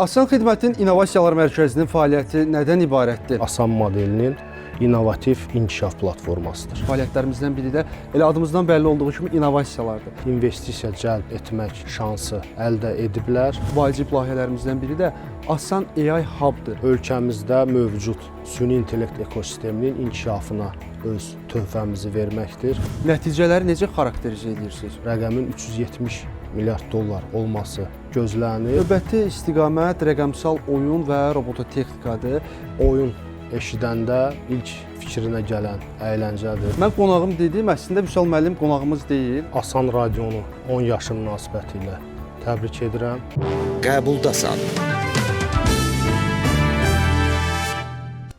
Asan Xidmətin İnnovasiyalar Mərkəzinin fəaliyyəti nədən ibarətdir? Asan modelinin innovativ inkişaf platformasıdır. Fəaliyyətlərimizdən biri də elə adımızdan bəlli olduğu kimi innovasiyalardır. İnvestisiya cəlb etmək şansı əldə ediblər. Vacib layihələrimizdən biri də Asan AI Hub-dır. Ölkəmizdə mövcud süni intellekt ekosisteminin inkişafına öz töhfəmizi verməkdir. Nəticələri necə xarakterizə edirsiniz? Rəqəmin 370 milyard dollar olması gözlənir. Növbəti istiqamət rəqəmsal oyun və robototexnikadır. Oyun eşidəndə ilk fikrinə gələn əyləncədir. Mən qonağım dedim, əslində Vüsal müəllim qonağımız deyil. Asan radionu 10 yaşı münasibəti ilə təbrik edirəm. Qəbuldasan.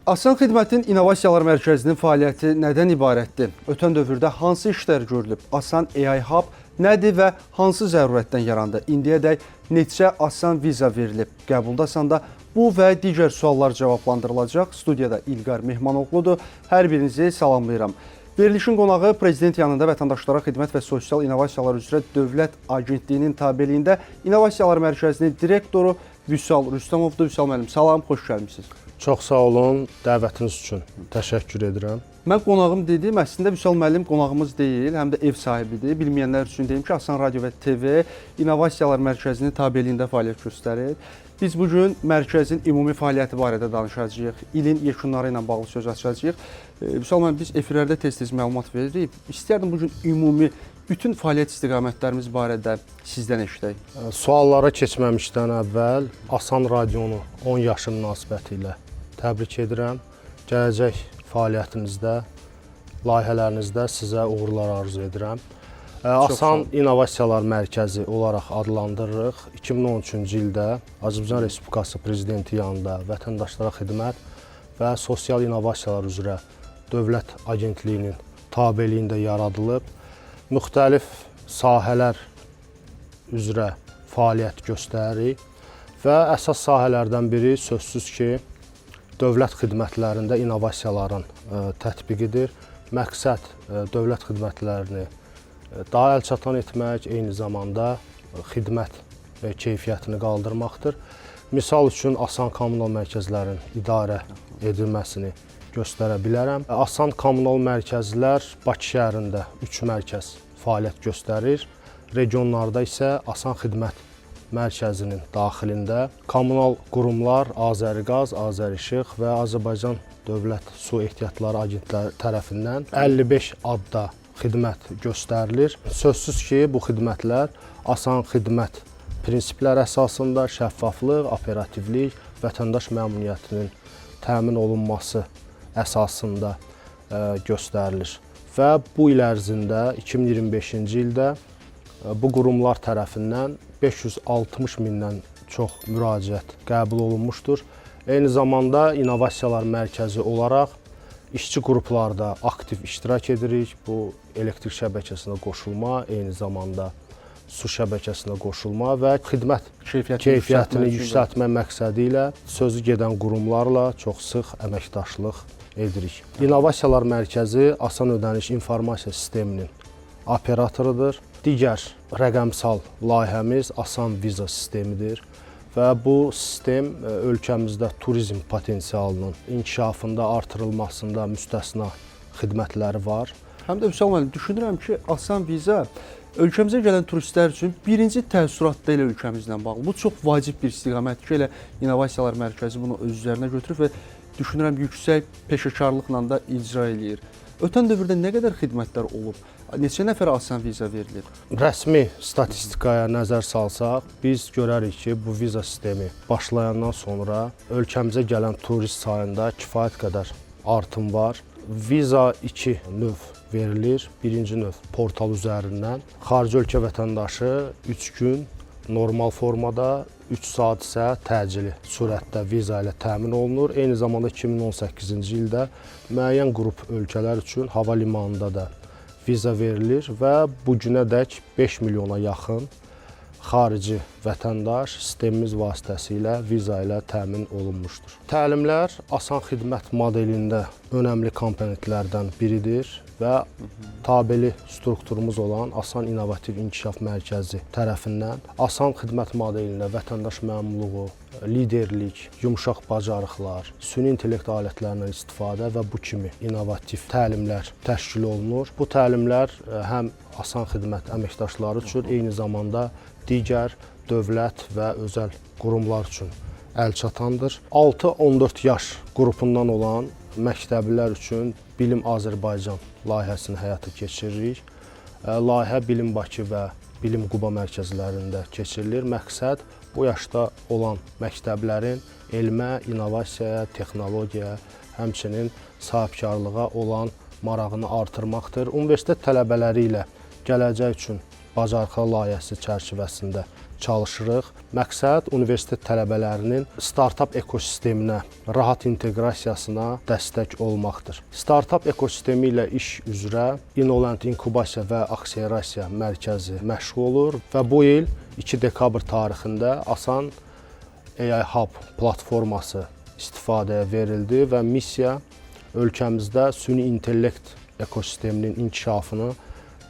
Asan Xidmətin İnnovasiyalar Mərkəzinin fəaliyyəti nədən ibarətdir? Ötən dövrdə hansı işlər görülüb? Asan AI Hub nədir və hansı zərurətdən yarandı? İndiyədək neçə Asan viza verilib? Qəbuldasanda bu və digər suallar cavablandırılacaq. Studiyada İlqar Mehmanoğludur. Hər birinizi salamlayıram. Verilişin qonağı Prezident yanında Vətəndaşlara Xidmət və Sosial İnnovasiyalar üzrə Dövlət Agentliyinin tabeliyində İnnovasiyalar Mərkəzinin direktoru Vüsal Rüstəmovdur. Vüsal müəllim, salam, xoş gəlmisiniz. Çox sağ olun, dəvətiniz üçün təşəkkür edirəm. Mən qonağım dedim, əslində Vüsal müəllim qonağımız deyil, həm də ev sahibidir. Bilməyənlər üçün deyim ki, Asan Radio və TV İnnovasiyalar Mərkəzinin tabeliyində fəaliyyət göstərir. Biz bugün mərkəzin ümumi fəaliyyəti barədə danışacağıq, ilin yekunları ilə bağlı söz açacağıq. Vüsal müəllim, biz efirlərdə tez-tez məlumat veririk. İstərdim bugün ümumi bütün fəaliyyət istiqamətlərimiz barədə sizdən eşidək. Suallara keçməmişdən əvvəl Asan Radionu 10 yaşı münasibəti ilə təbrik edirəm. Gələcək fəaliyyətinizdə, layihələrinizdə sizə uğurlar arzu edirəm. Asan İnnovasiyalar Mərkəzi olaraq adlandırırıq. 2013-cü ildə Azərbaycan Respublikası Prezidenti yanında Vətəndaşlara Xidmət və Sosial İnnovasiyalar üzrə Dövlət Agentliyinin tabeliyində yaradılıb. Müxtəlif sahələr üzrə fəaliyyət göstəririk və əsas sahələrdən biri sözsüz ki, dövlət xidmətlərində innovasiyaların tətbiqidir. Məqsəd dövlət xidmətlərini daha əlçatan etmək, eyni zamanda xidmət keyfiyyətini qaldırmaqdır. Misal üçün, Asan kommunal mərkəzlərin idarə edilməsini göstərə bilərəm. Asan kommunal mərkəzlər Bakı şəhərində 3 mərkəz fəaliyyət göstərir. Regionlarda isə Asan Xidmət mərkəzinin daxilində kommunal qurumlar Azəriqaz, Azərişıq və Azərbaycan Dövlət Su Ehtiyatları Agentləri tərəfindən 55 adda xidmət göstərilir. Sözsüz ki, bu xidmətlər asan xidmət prinsipləri əsasında şəffaflıq, operativlik, vətəndaş məmnuniyyətinin təmin olunması əsasında göstərilir. Və bu il ərzində 2025-ci ildə bu qurumlar tərəfindən 560 mindən çox müraciət qəbul olunmuşdur. Eyni zamanda İnnovasiyalar Mərkəzi olaraq işçi qruplarda aktiv iştirak edirik. Bu elektrik şəbəkəsinə qoşulma, eyni zamanda su şəbəkəsinə qoşulma və xidmət keyfiyyətini yüksəltmə məqsədi ilə sözü gedən qurumlarla çox sıx əməkdaşlıq edirik. İnnovasiyalar Mərkəzi Asan Ödəniş İnformasiya Sisteminin operatorudur. Digər rəqəmsal layihəmiz Asan Viza sistemidir və bu sistem ölkəmizdə turizm potensialının inkişafında, artırılmasında müstəsna xidmətləri var. Həm də Vüsal müəllim, düşünürəm ki, Asan Viza ölkəmizə gələn turistlər üçün birinci təəssüratda elə ölkəmizlə bağlı. Bu çox vacib bir istiqamətdir ki, elə İnnovasiyalar Mərkəzi bunu öz üzərinə götürüb və düşünürəm yüksək peşəkarlıqla da icra eləyir. Ötən dövrdə nə qədər xidmətlər olub? Neçə nəfərə Asan Viza verilir? Rəsmi statistikaya nəzər salsaq, biz görərik ki, bu viza sistemi başlayandan sonra ölkəmizə gələn turist sayında kifayət qədər artım var. Viza 2 növ verilir. Birinci növ portal üzərindən. Xarici ölkə vətəndaşı 3 gün normal formada, 3 saat isə təcili sürətdə viza ilə təmin olunur. Eyni zamanda 2018-ci ildə müəyyən qrup ölkələr üçün hava limanında da viza verilir və bu günədək 5 milyona yaxın xarici vətəndaş sistemimiz vasitəsilə viza ilə təmin olunmuşdur. Təlimlər asan xidmət modelində önəmli komponentlərdən biridir və tabeli strukturumuz olan Asan İnnovativ İnkişaf Mərkəzi tərəfindən asan xidmət modelində vətəndaş məmurluğu, liderlik, yumşaq bacarıqlar, süni intellekt alətlərindən istifadə və bu kimi innovativ təlimlər təşkil olunur. Bu təlimlər həm asan xidmət əməkdaşları üçün, eyni zamanda digər dövlət və özəl qurumlar üçün əlçatandır. 6-14 yaş qrupundan olan məktəblilər üçün Bilim Azərbaycan layihəsini həyata keçiririk. Layihə Bilim Bakı və Bilim Quba mərkəzlərində keçirilir. Məqsəd bu yaşda olan məktəblərin elmə, innovasiyaya, texnologiyaya, həmçinin sahibkarlığa olan marağını artırmaqdır. Universitet tələbələri ilə gələcək üçün bacarıqlar layihəsi çərçivəsində çalışırıq. Məqsəd universitet tələbələrinin startap ekosisteminə, rahat inteqrasiyasına dəstək olmaqdır. Startap ekosistemi ilə iş üzrə Innoland İnkubasiya və Akselerasiya Mərkəzi məşğul olur və bu il 2 dekabr tarixində Asan AI Hub platforması istifadəyə verildi və missiya ölkəmizdə süni intellekt ekosisteminin inkişafını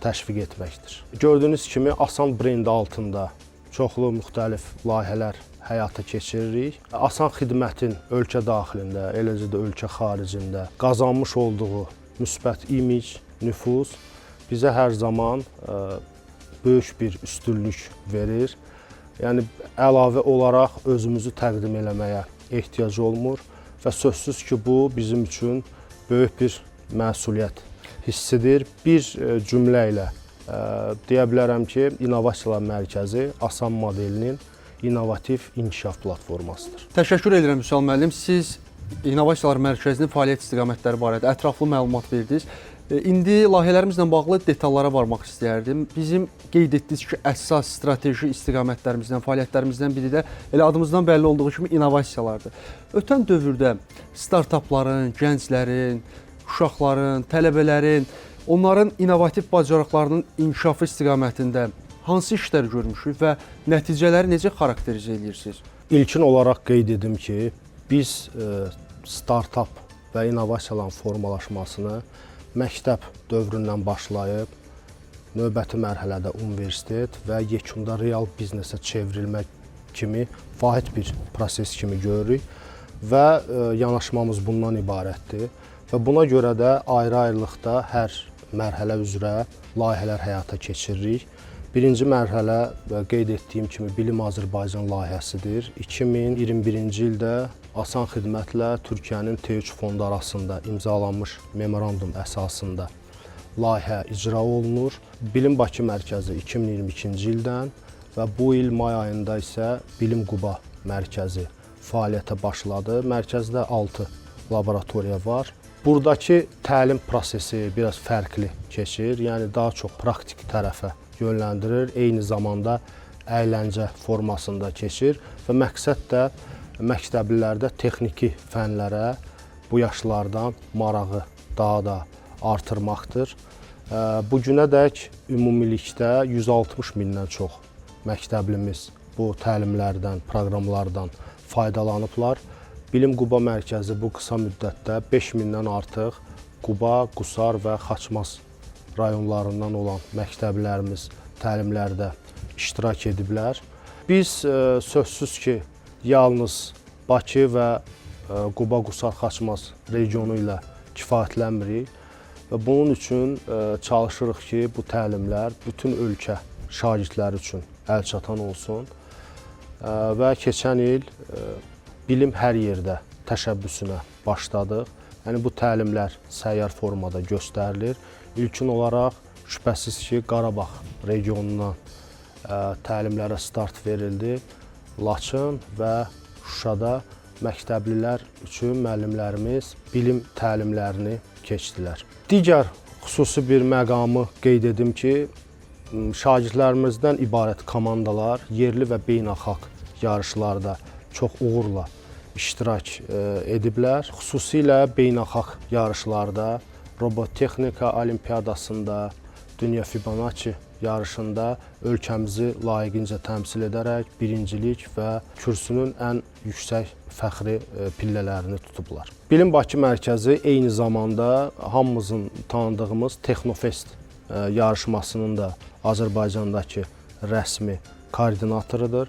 təşviq etməkdir. Gördüyünüz kimi Asan brendi altında çoxlu müxtəlif layihələr həyata keçiririk. Asan xidmətin ölkə daxilində, eləcə də ölkə xaricində qazanmış olduğu müsbət imic, nüfuz bizə hər zaman böyük bir üstünlük verir. Yəni əlavə olaraq özümüzü təqdim eləməyə ehtiyac olmur və sözsüz ki, bu bizim üçün böyük bir məsuliyyət hissidir. Bir cümlə ilə deyə bilərəm ki, İnnovasiyalar Mərkəzi Asan modelinin innovativ inkişaf platformasıdır. Təşəkkür edirəm Vüsal müəllim. Siz İnnovasiyalar Mərkəzinin fəaliyyət istiqamətləri barədə ətraflı məlumat verdiniz. İndi layihələrimizlə bağlı detallara varmaq istəyərdim. Bizim qeyd etdiyiniz ki, əsas strateji istiqamətlərimizdən, fəaliyyətlərimizdən biri də elə adımızdan bəlli olduğu kimi innovasiyalardır. Ötən dövrdə startapların, gənclərin, uşaqların, tələbələrin, onların innovativ bacarıqlarının inkişafı istiqamətində hansı işlər görmüşük və nəticələri necə xarakterizə edirsiniz? İlkin olaraq qeyd edim ki, biz startap və innovasiyaların formalaşmasını məktəb dövründən başlayıb, növbəti mərhələdə universitet və yekunda real biznesə çevrilmək kimi vahid bir proses kimi görürük və yanaşmamız bundan ibarətdir. Və buna görə də ayrı-ayrılıqda hər mərhələ üzrə layihələr həyata keçiririk. Birinci mərhələ qeyd etdiyim kimi Bilim Azərbaycan layihəsidir. 2021-ci ildə Asan xidmətlə Türkiyənin T3 fondu arasında imzalanmış memorandum əsasında layihə icra olunur. Bilim Bakı mərkəzi 2022-ci ildən və bu il may ayında isə Bilim Quba mərkəzi fəaliyyətə başladı. Mərkəzdə 6 laboratoriya var. Buradakı təlim prosesi biraz fərqli keçir, yəni daha çox praktik tərəfə yönləndirir, eyni zamanda əyləncə formasında keçir və məqsəd də məktəblilərdə texniki fənlərə bu yaşlardan marağı daha da artırmaqdır. Bu günədək ümumilikdə 160 mindən çox məktəblimiz bu təlimlərdən, proqramlardan faydalanıblar. Bilim Quba mərkəzi bu qısa müddətdə 5000-dən artıq Quba, Qusar və Xaçmaz rayonlarından olan məktəblərimiz təlimlərdə iştirak ediblər. Biz sözsüz ki, yalnız Bakı və Quba, Qusar, Xaçmaz regionu ilə kifayətlənmirik və bunun üçün çalışırıq ki, bu təlimlər bütün ölkə şagirdləri üçün əlçatan olsun və keçən il Bilim hər yerdə təşəbbüsünə başladıq. Yəni bu təlimlər səyyar formada göstərilir. İlkin olaraq şübhəsiz ki, Qarabağ regionundan təlimlərə start verildi. Laçın və Şuşada məktəblilər üçün müəllimlərimiz bilim təlimlərini keçdilər. Digər xüsusi bir məqamı qeyd edim ki, şagirdlərimizdən ibarət komandalar yerli və beynəlxalq yarışlarda çox uğurla iştirak ediblər. Xüsusilə beynəlxalq yarışlarda, robotexnika olimpiyadasında, Dünya Fibonacci yarışında ölkəmizi layiqincə təmsil edərək birincilik və kürsünün ən yüksək fəxri pillələrini tutublar. Bilim Bakı mərkəzi eyni zamanda hamımızın tanıdığımız Texnofest yarışmasının da Azərbaycandakı rəsmi koordinatorudur.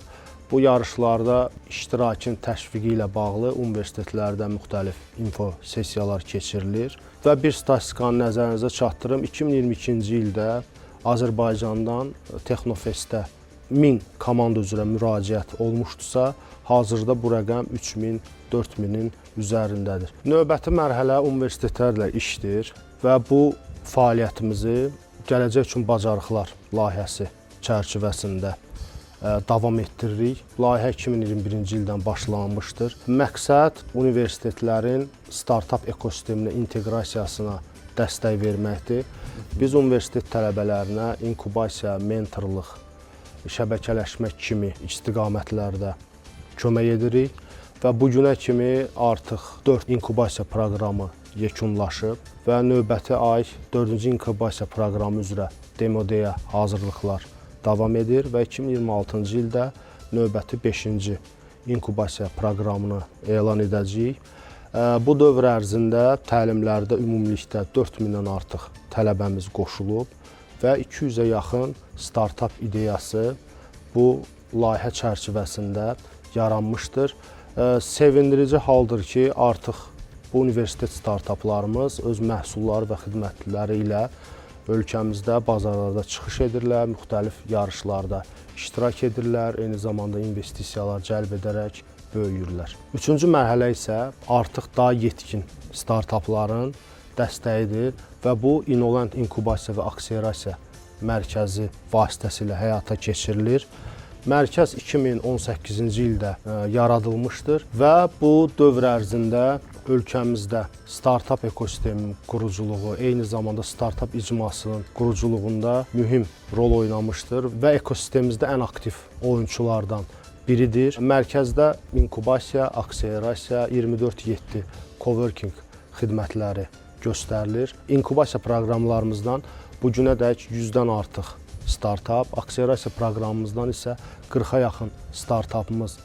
Bu yarışlarda iştirakın təşviqi ilə bağlı universitetlərdə müxtəlif info sessiyalar keçirilir. Və bir statistikanı nəzərinizə çatdırım. 2022-ci ildə Azərbaycandan Texnofestdə 1000 komanda üzrə müraciət olmuşdusa, hazırda bu rəqəm 3000, 4000-in üzərindədir. Növbəti mərhələ universitetlərlə işdir və bu fəaliyyətimizi Gələcək üçün Bacarıqlar layihəsi çərçivəsində davam etdiririk. Layihə 2021-ci ildən başlanmışdır. Məqsəd universitetlərin startap ekosisteminə inteqrasiyasına dəstək verməkdir. Biz universitet tələbələrinə inkubasiya, mentorluq, şəbəkələşmə kimi istiqamətlərdə kömək edirik və bu günə kimi artıq 4 inkubasiya proqramı yekunlaşıb və növbəti ay 4-cü inkubasiya proqramı üzrə demodeyə hazırlıqlar davam edir və 2026-cı ildə növbəti 5-ci inkubasiya proqramını elan edəcəyik. Bu dövr ərzində təlimlərdə ümumilikdə 4000-dən artıq tələbəmiz qoşulub və 200-ə yaxın startap ideyası bu layihə çərçivəsində yaranmışdır. Sevindirici haldır ki, artıq bu universitet startaplarımız öz məhsulları və xidmətləri ilə ölkəmizdə bazarlarda çıxış edirlər, müxtəlif yarışlarda iştirak edirlər, eyni zamanda investisiyalar cəlb edərək böyüyürlər. Üçüncü mərhələ isə artıq daha yetkin startapların dəstəyidir və bu Innovent İnkubasiya və Akselerasiya Mərkəzi vasitəsilə həyata keçirilir. Mərkəz 2018-ci ildə yaradılmışdır və bu dövr ərzində ölkəmizdə startap ekosisteminin quruculuğu, eyni zamanda startap icmasının quruculuğunda mühim rol oynamışdır və ekosistemimizdə ən aktiv oyunçulardan biridir. Mərkəzdə inkubasiya, akselerasiya, 24/7 coworking xidmətləri göstərilir. İnkubasiya proqramlarımızdan bu günədək 100-dən artıq startap, akselerasiya proqramımızdan isə 40-a yaxın startapımız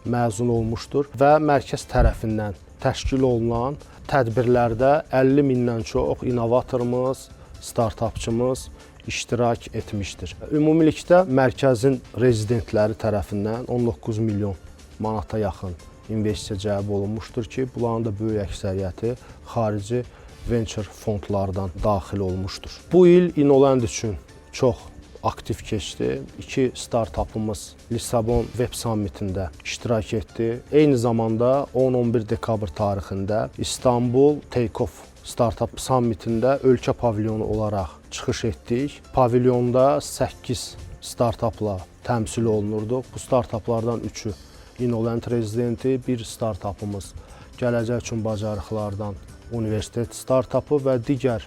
məzun olmuşdur və mərkəz tərəfindən təşkil olunan tədbirlərdə 50 mindən çox innovatorumuz, startapçımız iştirak etmişdir. Ümumilikdə mərkəzin rezidentləri tərəfindən 19 milyon manata yaxın investisiya cəlb olunmuşdur ki, bunların da böyük əksəriyyəti xarici venture fondlardan daxil olmuşdur. Bu il Innoland üçün çox aktiv keçdi. 2 startapımız Lissabon Web Summitində iştirak etdi. Eyni zamanda 10-11 dekabr tarixində İstanbul Takeoff Startup Summitində ölkə pavilyonu olaraq çıxış etdik. Pavilyonda 8 startapla təmsil olunurduq. Bu startaplardan 3-ü Innoland rezidenti, bir startapımız Gələcək üçün Bacarıqlardan universitet startapı və digər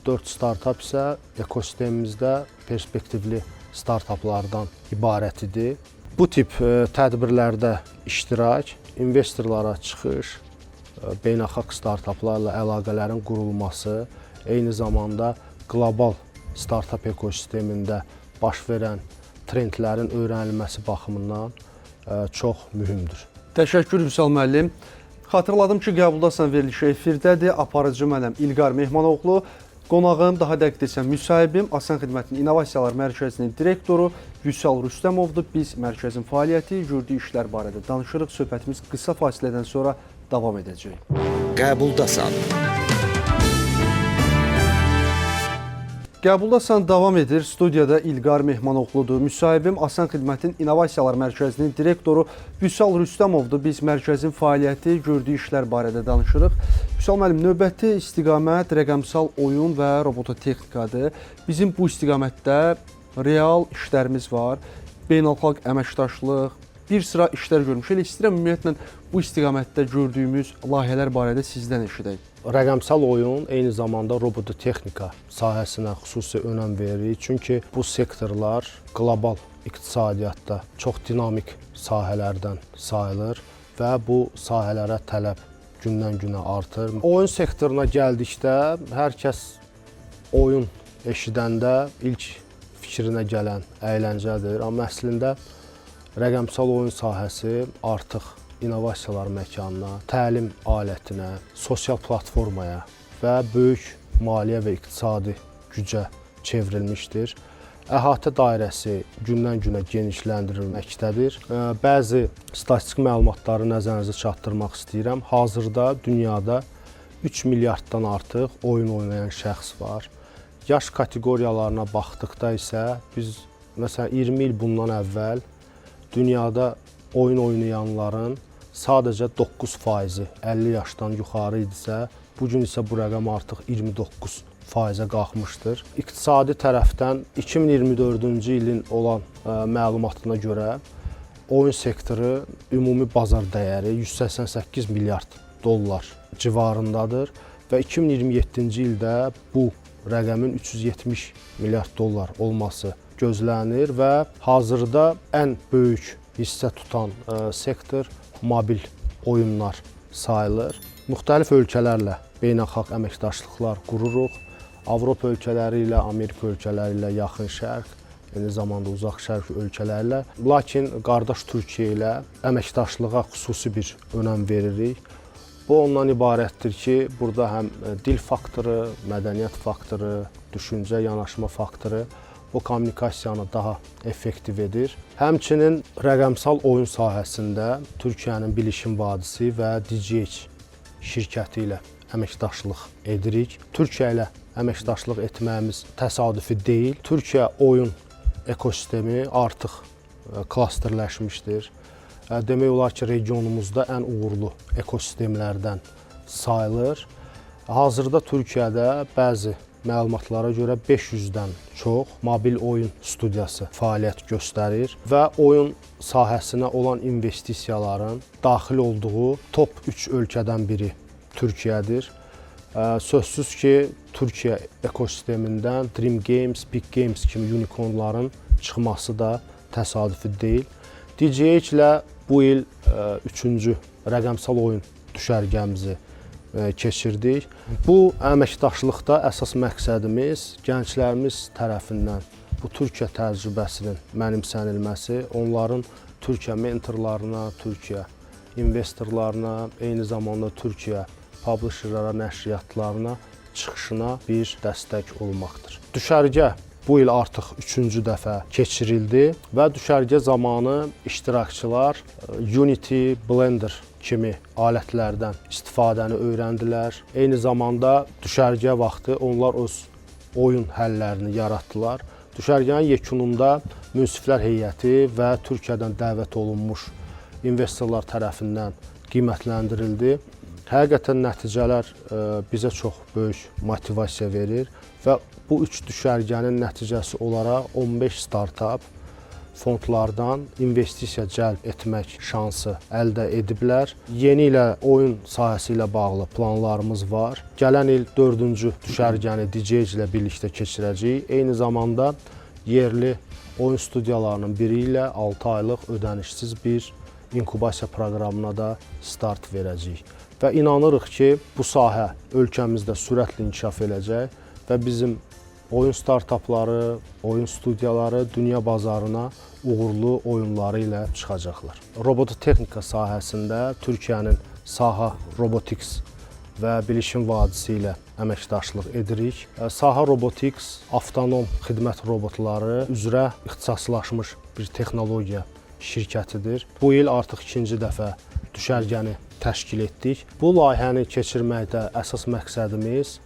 4 startap isə ekosistemimizdə perspektivli startaplardan ibarət idi. Bu tip tədbirlərdə iştirak, investorlara çıxış, beynəlxalq startaplarla əlaqələrin qurulması, eyni zamanda qlobal startap ekosistemində baş verən trendlərin öyrənilməsi baxımından çox mühümdür. Təşəkkür Vüsal müəllim. Xatırladım ki, qəbuldasan verilişi efirdədir. Aparıcı mənəm İlqar Mehmanoğlu. Qonağım, daha dəqiq desəm, müsahibim Asan Xidmətinin İnnovasiyalar Mərkəzinin direktoru Vüsal Rüstəmovdur. Biz mərkəzin fəaliyyəti, gördüyü işlər barədə danışırıq. Söhbətimiz qısa fasilədən sonra davam edəcək. Qəbuldasan. Qəbuldasan davam edir. Studiyada İlqar Mehmanoğludur. Müsahibim Asan Xidmətin İnnovasiyalar Mərkəzinin direktoru Vüsal Rüstəmovdur. Biz mərkəzin fəaliyyəti, gördüyü işlər barədə danışırıq. Vüsal müəllim, növbəti istiqamət rəqəmsal oyun və robototexnikadır. Bizim bu istiqamətdə real işlərimiz var. Beynəlxalq əməkdaşlıq, bir sıra işlər görmüş. Elə istəyirəm ümumiyyətlə bu istiqamətdə gördüyümüz layihələr barədə sizdən eşidək. Rəqəmsal oyun eyni zamanda robototexnika sahəsinə xüsusi önəm veririk. Çünki bu sektorlar qlobal iqtisadiyyatda çox dinamik sahələrdən sayılır və bu sahələrə tələb gündən-günə artır. Oyun sektoruna gəldikdə hər kəs oyun eşidəndə ilk fikrinə gələn əyləncədir. Amma əslində rəqəmsal oyun sahəsi artıq innovasiyalar məkanına, təlim alətinə, sosial platformaya və böyük maliyyə və iqtisadi gücə çevrilmişdir. Əhatə dairəsi gündən-günə genişləndirilməkdədir. Bəzi statistik məlumatları nəzərinizə çatdırmaq istəyirəm. Hazırda dünyada 3 milyarddan artıq oyun oynayan şəxs var. Yaş kateqoriyalarına baxdıqda isə biz məsələn 20 il bundan əvvəl dünyada oyun oynayanların sadəcə 9%-i 50 yaşdan yuxarı idisə, bugün isə bu rəqəm artıq 29%-ə qalxmışdır. İqtisadi tərəfdən 2024-cü ilin olan məlumatına görə oyun sektoru ümumi bazar dəyəri 188 milyard dollar civarındadır və 2027-ci ildə bu rəqəmin 370 milyard dollar olması gözlənir və hazırda ən böyük hissə tutan sektor mobil oyunlar sayılır. Müxtəlif ölkələrlə beynəlxalq əməkdaşlıqlar qururuq. Avropa ölkələri ilə, Amerika ölkələri ilə, Yaxın Şərq, eyni zamanda Uzaq Şərq ölkələri ilə. Lakin qardaş Türkiyə ilə əməkdaşlığa xüsusi bir önəm veririk. Bu ondan ibarətdir ki, burada həm dil faktoru, mədəniyyət faktoru, düşüncə, yanaşma faktoru bu kommunikasiyanı daha effektiv edir. Həmçinin rəqəmsal oyun sahəsində Türkiyənin Bilişim Vadisi və DGH şirkəti ilə əməkdaşlıq edirik. Türkiyə ilə əməkdaşlıq etməyimiz təsadüfi deyil. Türkiyə oyun ekosistemi artıq klasterləşmişdir. Demək olar ki, regionumuzda ən uğurlu ekosistemlərdən sayılır. Hazırda Türkiyədə bəzi məlumatlara görə 500-dən çox mobil oyun studiyası fəaliyyət göstərir və oyun sahəsinə olan investisiyaların daxil olduğu top 3 ölkədən biri Türkiyədir. Sözsüz ki, Türkiyə ekosistemindən Dream Games, Big Games kimi unicornların çıxması da təsadüfi deyil. DGH ilə bu il 3-cü rəqəmsal oyun düşərgəmizi keçirdik. Bu əməkdaşlıqda əsas məqsədimiz gənclərimiz tərəfindən bu Türkiyə təcrübəsinin mənimsənilməsi, onların Türkiyə mentorlarına, Türkiyə investorlarına, eyni zamanda Türkiyə publisherlara, nəşriyyatlarına çıxışına bir dəstək olmaqdır. Düşərgə bu il artıq 3-cü dəfə keçirildi və düşərgə zamanı iştirakçılar Unity, Blender kimi alətlərdən istifadəni öyrəndilər. Eyni zamanda düşərgə vaxtı onlar öz oyun həllərini yaratdılar. Düşərgənin yekununda münsiflər heyəti və Türkiyədən dəvət olunmuş investorlar tərəfindən qiymətləndirildi. Həqiqətən nəticələr bizə çox böyük motivasiya verir və bu üç düşərgənin nəticəsi olaraq 15 startap fondlardan investisiya cəlb etmək şansı əldə ediblər. Yeni ilə oyun sahəsi ilə bağlı planlarımız var. Gələn il 4-cü düşərgəni DGH ilə birlikdə keçirəcəyik. Eyni zamanda yerli oyun studiyalarının biri ilə 6 aylıq ödənişsiz bir inkubasiya proqramına da start verəcəyik. Və inanırıq ki, bu sahə ölkəmizdə sürətlə inkişaf edəcək və bizim oyun startapları, oyun studiyaları dünya bazarına uğurlu oyunları ilə çıxacaqlar. Robototexnika sahəsində Türkiyənin Saha Robotics və Bilişim Vadisi ilə əməkdaşlıq edirik. Saha Robotics avtonom xidmət robotları üzrə ixtisaslaşmış bir texnologiya şirkətidir. Bu il artıq ikinci dəfə düşərgəni təşkil etdik. Bu layihəni keçirməkdə əsas məqsədimiz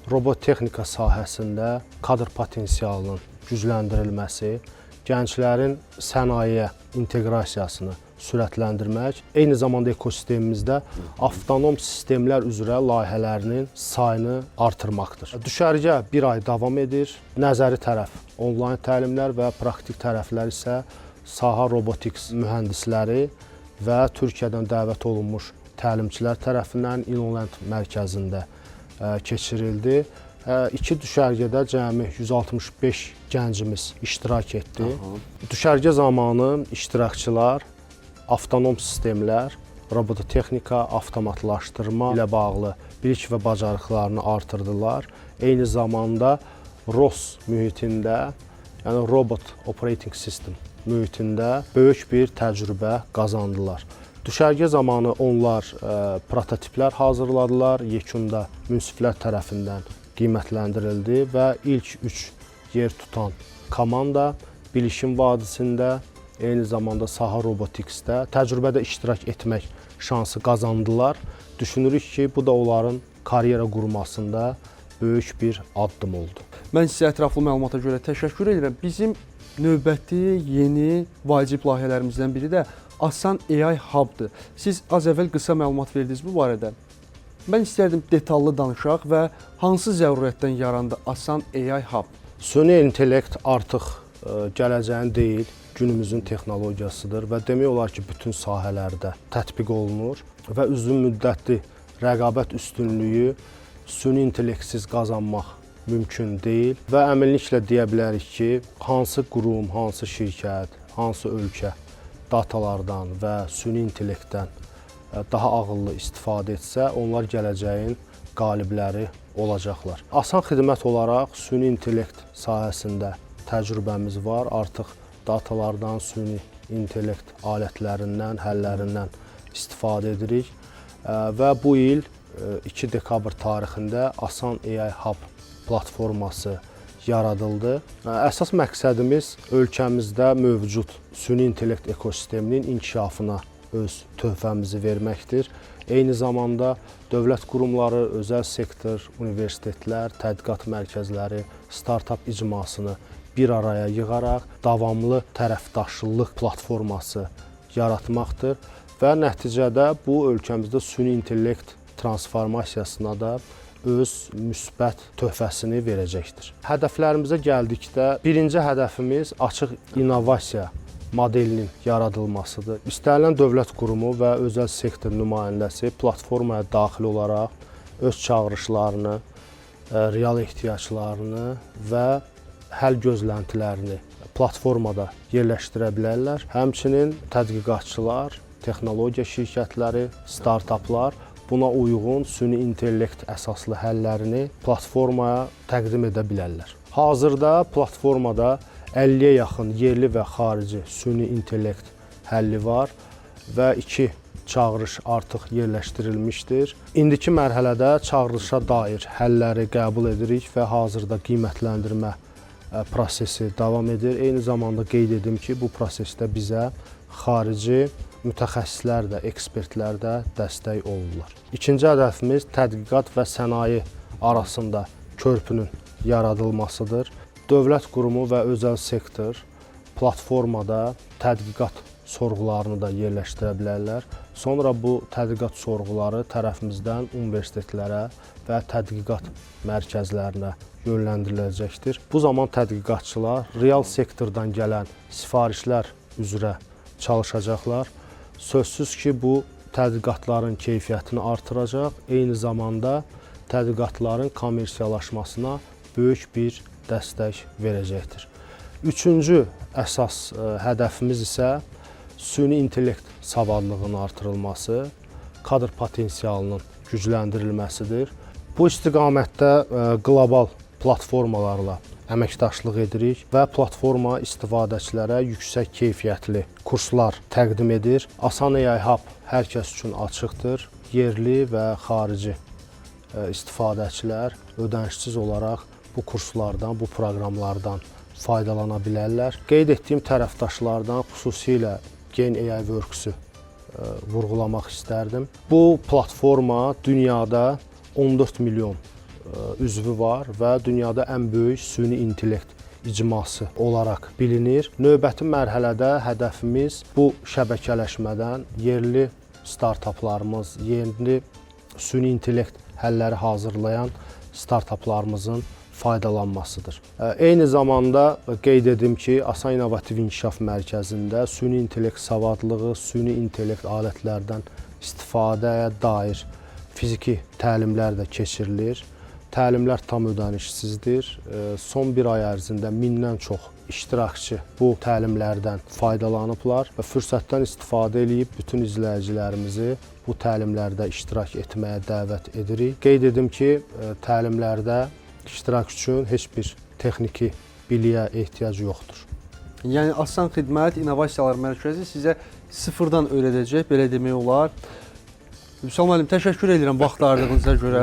robototexnika sahəsində kadr potensialının gücləndirilməsi, gənclərin sənayeyə inteqrasiyasını sürətləndirmək, eyni zamanda ekosistemimizdə avtonom sistemlər üzrə layihələrinin sayını artırmaqdır. Düşərgə bir ay davam edir. Nəzəri tərəf onlayn təlimlər və praktik tərəflər isə Saha Robotics mühəndisləri və Türkiyədən dəvət olunmuş təlimçilər tərəfindən İnnoland mərkəzində keçirildi. İki düşərgədə cəmi 165 gəncimiz iştirak etdi. Düşərgə zamanı iştirakçılar avtonom sistemlər, robototexnika, avtomatlaşdırma ilə bağlı bilik və bacarıqlarını artırdılar. Eyni zamanda ROS mühitində yəni robot operating system mühitində böyük bir təcrübə qazandılar. Düşərgə zamanı onlar prototiplər hazırladılar, yekunda münsiflər tərəfindən qiymətləndirildi və ilk 3 yer tutan komanda bilişim vadisində, eyni zamanda Saha Roboticsdə təcrübədə iştirak etmək şansı qazandılar. Düşünürük ki, bu da onların karyera qurmasında böyük bir addım oldu. Mən sizə ətraflı məlumata görə təşəkkür edirəm. Bizim növbəti yeni vacib layihələrimizdən biri də Asan AI Hub-dır. Siz az əvvəl qısa məlumat verdiniz bu barədə. Mən istərdim detallı danışaq və hansı zərurətdən yarandı Asan AI Hub? Süni intellekt artıq gələcəyin deyil, günümüzün texnologiyasıdır və demək olar ki, bütün sahələrdə tətbiq olunur və uzun müddətli rəqabət üstünlüyü süni intellektsiz qazanmaq mümkün deyil və əminliklə deyə bilərik ki, hansı qurum, hansı şirkət, hansı ölkə datalardan və süni intellektdən daha ağıllı istifadə etsə, onlar gələcəyin qalibləri olacaqlar. Asan xidmət olaraq süni intellekt sahəsində təcrübəmiz var. Artıq datalardan, süni intellekt alətlərindən, həllərindən istifadə edirik və bu il 2 dekabr tarixində Asan AI Hub platforması yaradıldı. Əsas məqsədimiz ölkəmizdə mövcud süni intellekt ekosisteminin inkişafına öz töhfəmizi verməkdir. Eyni zamanda dövlət qurumları, özəl sektor, universitetlər, tədqiqat mərkəzləri, startap icmasını bir araya yığaraq davamlı tərəfdaşlıq platforması yaratmaqdır və nəticədə bu ölkəmizdə süni intellekt transformasiyasına da öz müsbət töhfəsini verəcəkdir. Hədəflərimizə gəldikdə birinci hədəfimiz açıq innovasiya modelinin yaradılmasıdır. İstənilən dövlət qurumu və özəl sektor nümayəndəsi platformaya daxil olaraq öz çağırışlarını, real ehtiyaclarını və həll gözləntilərini platformada yerləşdirə bilərlər. Həmçinin tədqiqatçılar, texnologiya şirkətləri, startaplar buna uyğun süni intellekt əsaslı həllərini platformaya təqdim edə bilərlər. Hazırda platformada 50-yə yaxın yerli və xarici süni intellekt həlli var və 2 çağırış artıq yerləşdirilmişdir. İndiki mərhələdə çağırışa dair həlləri qəbul edirik və hazırda qiymətləndirmə prosesi davam edir. Eyni zamanda qeyd edim ki, bu prosesdə bizə xarici mütəxəssislər də, ekspertlər də dəstək olurlar. İkinci hədəfimiz tədqiqat və sənaye arasında körpünün yaradılmasıdır. Dövlət qurumu və özəl sektor platformada tədqiqat sorğularını da yerləşdirə bilərlər. Sonra bu tədqiqat sorğuları tərəfimizdən universitetlərə və tədqiqat mərkəzlərinə yönləndiriləcəkdir. Bu zaman tədqiqatçılar real sektordan gələn sifarişlər üzrə çalışacaqlar. Sözsüz ki, bu tədqiqatların keyfiyyətini artıracaq, eyni zamanda tədqiqatların kommersiyalaşmasına böyük bir dəstək verəcəkdir. Üçüncü əsas hədəfimiz isə süni intellekt savadlığının artırılması, kadr potensialının gücləndirilməsidir. Bu istiqamətdə qlobal platformalarla əməkdaşlıq edirik və platforma istifadəçilərə yüksək keyfiyyətli kurslar təqdim edir. Asan AI Hub hər kəs üçün açıqdır. Yerli və xarici istifadəçilər ödənişsiz olaraq bu kurslardan, bu proqramlardan faydalana bilərlər. Qeyd etdiyim tərəfdaşlardan xüsusilə Gen AI Works-ü vurğulamaq istərdim. Bu platforma dünyada 14 milyon üzvü var və dünyada ən böyük süni intellekt icması olaraq bilinir. Növbəti mərhələdə hədəfimiz bu şəbəkələşmədən yerli startaplarımız, yerli süni intellekt həlləri hazırlayan startaplarımızın faydalanmasıdır. Eyni zamanda qeyd edim ki, Asan İnnovativ İnkişaf Mərkəzində süni intellekt savadlığı, süni intellekt alətlərdən istifadəyə dair fiziki təlimlər də keçirilir. Təlimlər tam ödənişsizdir. Son bir ay ərzində 1000-dən çox iştirakçı bu təlimlərdən faydalanıblar və fürsətdən istifadə edib bütün izləyicilərimizi bu təlimlərdə iştirak etməyə dəvət edirik. Qeyd edim ki, təlimlərdə iştirak üçün heç bir texniki biliyə ehtiyac yoxdur. Yəni Asan Xidmət İnnovasiyalar Mərkəzi sizə sıfırdan öyrədəcək, belə demək olar. Vüsal müəllim, təşəkkür edirəm vaxt ayırdığınıza görə.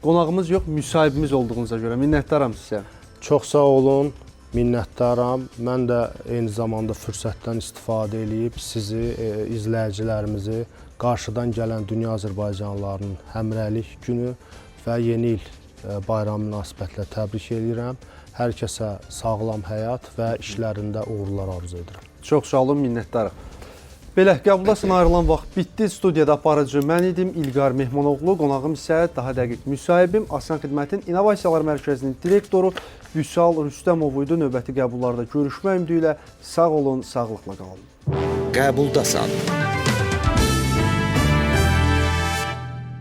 Qonağımız yox, müsahibimiz olduğunuza görə. Minnətdaram sizə. Çox sağ olun, minnətdaram. Mən də eyni zamanda fürsətdən istifadə edib sizi, izləyicilərimizi qarşıdan gələn dünya azərbaycanlılarının həmrəylik günü və yeni il bayramı münasibətilə təbrik edirəm. Hər kəsə sağlam həyat və işlərində uğurlar arzu edirəm. Çox sağ olun, minnətdarım. Belə, qəbuldasına ayrılan vaxt bitdi. Studiyada aparıcı mən idim, İlqar Mehmanoğlu. Qonağım isə daha dəqiq müsahibim, Asan Xidmətin İnnovasiyalar Mərkəzinin direktoru Vüsal Rüstəmov idi. Növbəti qəbullarda görüşmək ümidi ilə sağ olun, sağlıqla qalın. Qəbuldasan.